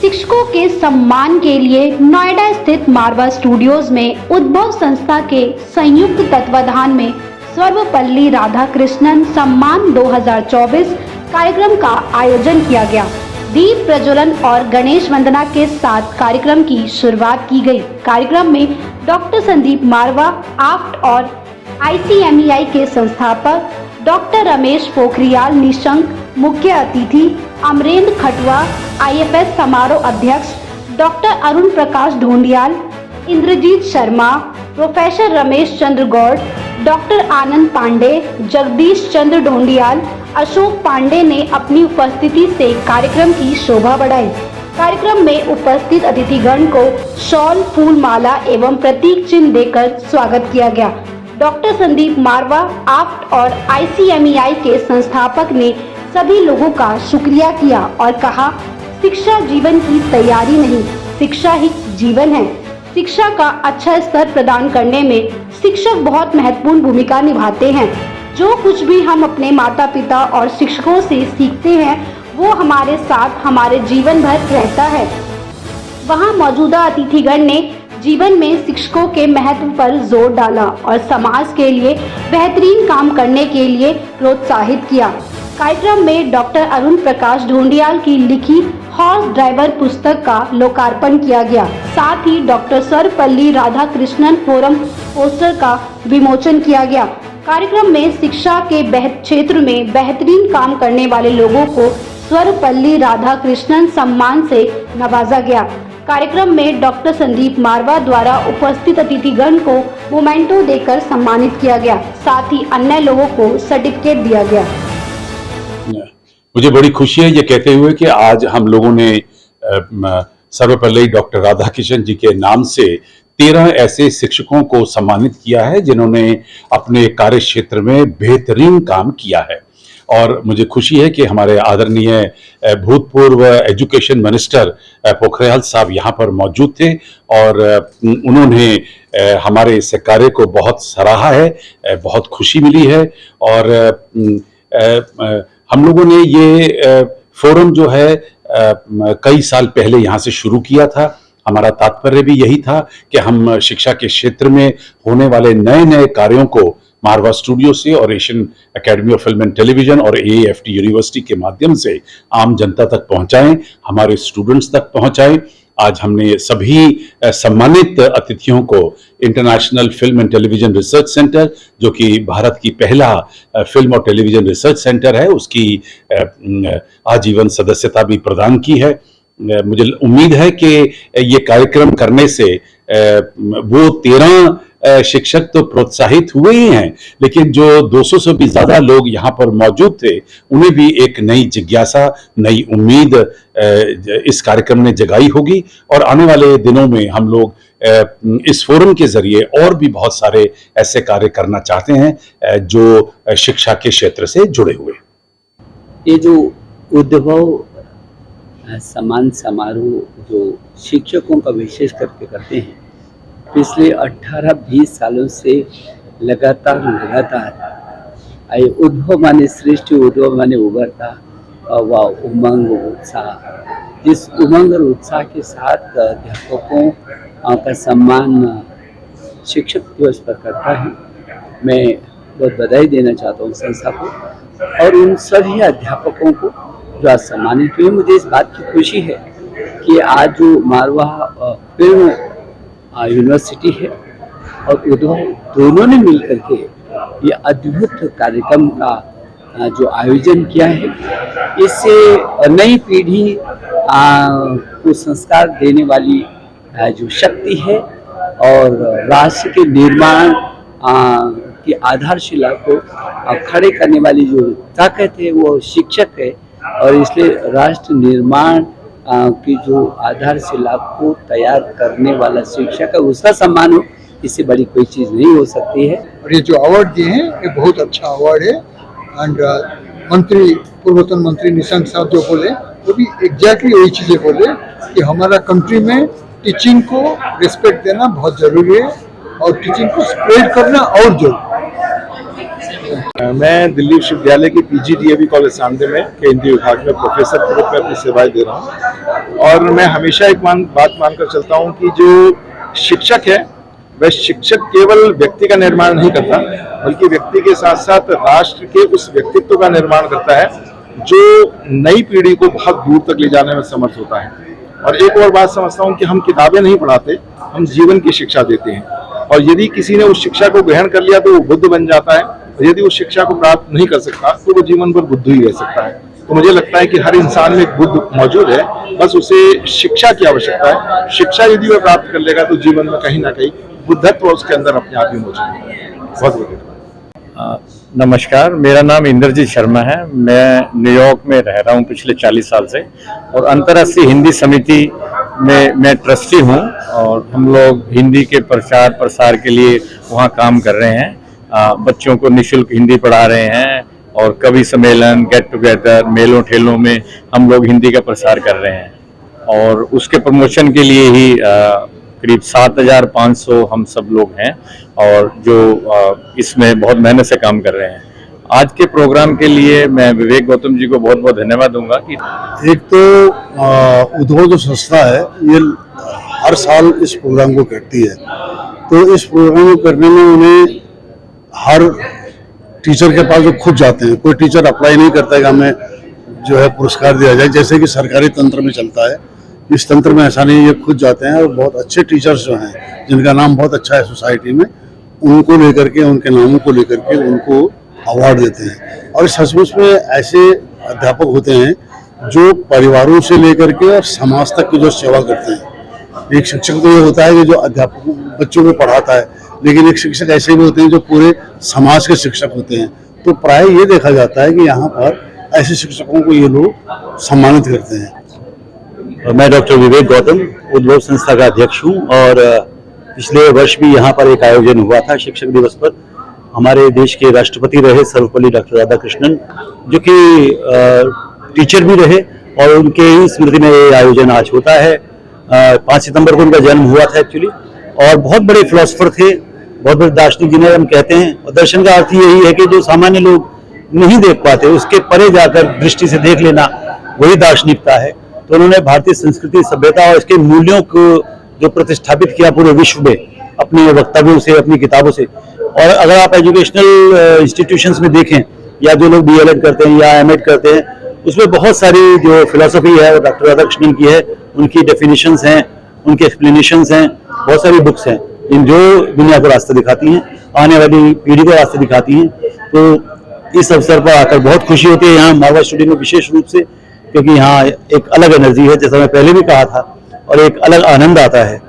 शिक्षकों के सम्मान के लिए नोएडा स्थित मारवा स्टूडियोज में उद्भव संस्था के संयुक्त तत्वाधान में सर्वपल्ली राधाकृष्णन सम्मान 2024 कार्यक्रम का आयोजन किया गया। दीप प्रज्वलन और गणेश वंदना के साथ कार्यक्रम की शुरुआत की गई। कार्यक्रम में डॉक्टर संदीप मारवा आफ्ट और ICMEI के संस्थापक डॉक्टर रमेश पोखरियाल निशंक, मुख्य अतिथि अमरेंद्र खटवा, IFS समारोह अध्यक्ष डॉक्टर अरुण प्रकाश ढोंडियाल, इंद्रजीत शर्मा, प्रोफेसर रमेश चंद्र गौड़, डॉक्टर आनंद पांडे, जगदीश चंद्र ढोंडियाल, अशोक पांडे ने अपनी उपस्थिति से कार्यक्रम की शोभा बढ़ाई। कार्यक्रम में उपस्थित अतिथिगण को शॉल, फूल माला एवं प्रतीक चिन्ह देकर स्वागत किया गया। डॉक्टर संदीप मारवा आफ्ट और ICMEI के संस्थापक ने सभी लोगों का शुक्रिया किया और कहा, शिक्षा जीवन की तैयारी नहीं, शिक्षा ही जीवन है। शिक्षा का अच्छा स्तर प्रदान करने में शिक्षक बहुत महत्वपूर्ण भूमिका निभाते हैं। जो कुछ भी हम अपने माता पिता और शिक्षकों से सीखते हैं वो हमारे साथ हमारे जीवन भर रहता है। वहाँ मौजूदा अतिथिगण ने जीवन में शिक्षकों के महत्व पर जोर डाला और समाज के लिए बेहतरीन काम करने के लिए प्रोत्साहित किया। कार्यक्रम में डॉक्टर अरुण प्रकाश ढोंडियाल की लिखी हॉर्स ड्राइवर पुस्तक का लोकार्पण किया गया। साथ ही doctor Sarvepalli Radhakrishnan forum poster का विमोचन किया गया। कार्यक्रम में शिक्षा के क्षेत्र में बेहतरीन काम करने वाले लोगों को सर्वपल्ली राधाकृष्णन सम्मान से नवाजा गया। कार्यक्रम में डॉक्टर संदीप मारवा द्वारा उपस्थित अतिथिगण को मोमेंटो देकर सम्मानित किया गया। साथ ही अन्य लोगों को सर्टिफिकेट दिया गया। मुझे बड़ी खुशी है ये कहते हुए कि आज हम लोगों ने सर्वपल्ली डॉक्टर राधाकृष्णन जी के नाम से 13 ऐसे शिक्षकों को सम्मानित किया है जिन्होंने अपने कार्य क्षेत्र में बेहतरीन काम किया है। और मुझे खुशी है कि हमारे आदरणीय भूतपूर्व एजुकेशन मिनिस्टर पोखरियाल साहब यहाँ पर मौजूद थे और उन्होंने हमारे इस कार्य को बहुत सराहा है, बहुत खुशी मिली है। और हम लोगों ने ये फोरम जो है कई साल पहले यहाँ से शुरू किया था। हमारा तात्पर्य भी यही था कि हम शिक्षा के क्षेत्र में होने वाले नए नए कार्यों को मारवा स्टूडियो से और Asian academy of film and television और AAFT यूनिवर्सिटी के माध्यम से आम जनता तक पहुंचाएं, हमारे स्टूडेंट्स तक पहुंचाएं। आज हमने सभी सम्मानित अतिथियों को international film and television research centre, जो कि भारत की पहला फिल्म और टेलीविजन रिसर्च सेंटर है, उसकी आजीवन सदस्यता भी प्रदान की है। मुझे उम्मीद है कि ये कार्यक्रम करने से वो 13 शिक्षक तो प्रोत्साहित हुए ही हैं, लेकिन जो 200 से भी ज्यादा लोग यहाँ पर मौजूद थे उन्हें भी एक नई जिज्ञासा, नई उम्मीद इस कार्यक्रम ने जगाई होगी। और आने वाले दिनों में हम लोग इस फोरम के जरिए और भी बहुत सारे ऐसे कार्य करना चाहते हैं जो शिक्षा के क्षेत्र से जुड़े हुए। ये जो उद्भव सम्मान समारोह जो शिक्षकों का विशेष करके करते हैं, पिछले 18-20 सालों से लगातार उद्भव माने सृष्टि, उद्भव माने उभरता व उमंग उत्साह। जिस उमंग और उत्साह के साथ अध्यापकों का सम्मान शिक्षक दिवस पर करता है, मैं बहुत बधाई देना चाहता हूँ संस्था को और उन सभी अध्यापकों को जो आज सम्मानित हुए। मुझे इस बात की खुशी है कि आज जो मारवा फिल्म यूनिवर्सिटी है और उद्भव दोनों ने मिलकर के ये अद्भुत कार्यक्रम का जो आयोजन किया है, इससे नई पीढ़ी को संस्कार देने वाली जो शक्ति है और राष्ट्र के निर्माण की आधारशिला को खड़े करने वाली जो ताकत है वो शिक्षक है। और इसलिए राष्ट्र निर्माण की जो आधारशिला को तैयार करने वाला शिक्षक है, उसका सम्मान हो, इससे बड़ी कोई चीज़ नहीं हो सकती है। और ये जो अवार्ड दिए हैं ये बहुत अच्छा अवार्ड है। एंड मंत्री, पूर्वतन मंत्री निशंक साहब जो बोले वो भी एग्जैक्टली वही चीज़ें बोले कि हमारा कंट्री में टीचिंग को रिस्पेक्ट देना बहुत ज़रूरी है और टीचिंग को स्प्रेड करना और जरूरी। मैं दिल्ली विश्वविद्यालय के PGDAV कॉलेज सामने में के हिंदी विभाग में प्रोफेसर के रूप में अपनी सेवाएं दे रहा हूँ। और मैं हमेशा एक बात मानकर चलता हूँ कि जो शिक्षक है वह शिक्षक केवल व्यक्ति का निर्माण नहीं करता, बल्कि व्यक्ति के साथ साथ राष्ट्र के उस व्यक्तित्व का निर्माण करता है जो नई पीढ़ी को बहुत दूर तक ले जाने में समर्थ होता है। और एक और बात समझता हूँ कि हम किताबें नहीं पढ़ाते, हम जीवन की शिक्षा देते हैं। और यदि किसी ने उस शिक्षा को ग्रहण कर लिया तो वो बुद्ध बन जाता है, और यदि उस शिक्षा को प्राप्त नहीं कर सकता तो वो जीवन भर बुद्ध ही रह सकता है। तो मुझे लगता है कि हर इंसान में एक बुद्ध मौजूद है, बस उसे शिक्षा की आवश्यकता है। शिक्षा यदि वह प्राप्त कर लेगा तो जीवन में कहीं ना कहीं बुद्धत्व उसके अंदर अपने आप ही मौजूद है। बहुत बहुत नमस्कार, मेरा नाम इंद्रजीत शर्मा है। मैं न्यूयॉर्क में रह रहा हूँ पिछले 40 साल से, और अंतर्राष्ट्रीय हिंदी समिति में मैं ट्रस्टी हूँ, और हम लोग हिंदी के प्रचार प्रसार के लिए वहाँ काम कर रहे हैं। बच्चों को निःशुल्क हिंदी पढ़ा रहे हैं, और कवि सम्मेलन, गेट टुगेदर, मेलों ठेलों में हम लोग हिंदी का प्रसार कर रहे हैं। और उसके प्रमोशन के लिए ही करीब 7,500 हम सब लोग हैं, और जो इसमें बहुत मेहनत से काम कर रहे हैं। आज के प्रोग्राम के लिए मैं विवेक गौतम जी को बहुत बहुत धन्यवाद दूंगा कि एक तो उद्भव जो संस्था है ये हर साल इस प्रोग्राम को करती है, तो इस प्रोग्राम को करने में उन्हें हर टीचर के पास जो खुद जाते हैं, कोई टीचर अप्लाई नहीं करता है कि हमें जो है पुरस्कार दिया जाए, जैसे कि सरकारी तंत्र में चलता है। इस तंत्र में ऐसा नहीं, ये खुद जाते हैं, और बहुत अच्छे टीचर्स जो हैं जिनका नाम बहुत अच्छा है सोसाइटी में, उनको लेकर के, उनके नामों को लेकर के उनको अवार्ड देते हैं। और सचमुच में ऐसे अध्यापक होते हैं जो परिवारों से लेकर के और समाज तक की जो सेवा करते हैं। एक शिक्षक तो ये होता है कि जो अध्यापक बच्चों को पढ़ाता है, लेकिन एक शिक्षक ऐसे भी होते हैं जो पूरे समाज के शिक्षक होते हैं। तो प्राय ये देखा जाता है कि यहाँ पर ऐसे शिक्षकों को ये लोग सम्मानित करते हैं। मैं डॉक्टर विवेक गौतम उद्भव संस्था का अध्यक्ष हूँ, और पिछले वर्ष भी यहाँ पर एक आयोजन हुआ था शिक्षक दिवस पर। हमारे देश के राष्ट्रपति रहे सर्वपल्ली डॉक्टर राधाकृष्णन, जो कि टीचर भी रहे, और उनके ही स्मृति में ये आयोजन आज होता है। 5 सितंबर को उनका जन्म हुआ था एक्चुअली, और बहुत बड़े फिलोसफर थे, बहुत बड़े दार्शनिक जिन्हें हम कहते हैं। और दर्शन का अर्थ यही है कि जो सामान्य लोग नहीं देख पाते उसके परे जाकर दृष्टि से देख लेना, वही दार्शनिकता है। तो उन्होंने भारतीय संस्कृति, सभ्यता और इसके मूल्यों को जो प्रतिष्ठापित किया पूरे विश्व में अपने वक्तव्यों से, अपनी किताबों से। और अगर आप एजुकेशनल इंस्टीट्यूशंस में देखें, या जो लोग DLED करते हैं या M.Ed करते हैं, उसमें बहुत सारी जो फिलॉसफी है वो डॉक्टर राधाकृष्णन की है। उनकी डेफिनेशंस हैं, उनके एक्सप्लेनेशंस हैं, बहुत सारी बुक्स हैं जो दुनिया को रास्ता दिखाती हैं, आने वाली पीढ़ी को रास्ता दिखाती हैं। तो इस अवसर पर आकर बहुत खुशी होती है यहाँ मारवाड़ स्टूडियो में, विशेष रूप से, क्योंकि यहाँ एक अलग एनर्जी है, जैसा मैं पहले भी कहा था, और एक अलग आनंद आता है।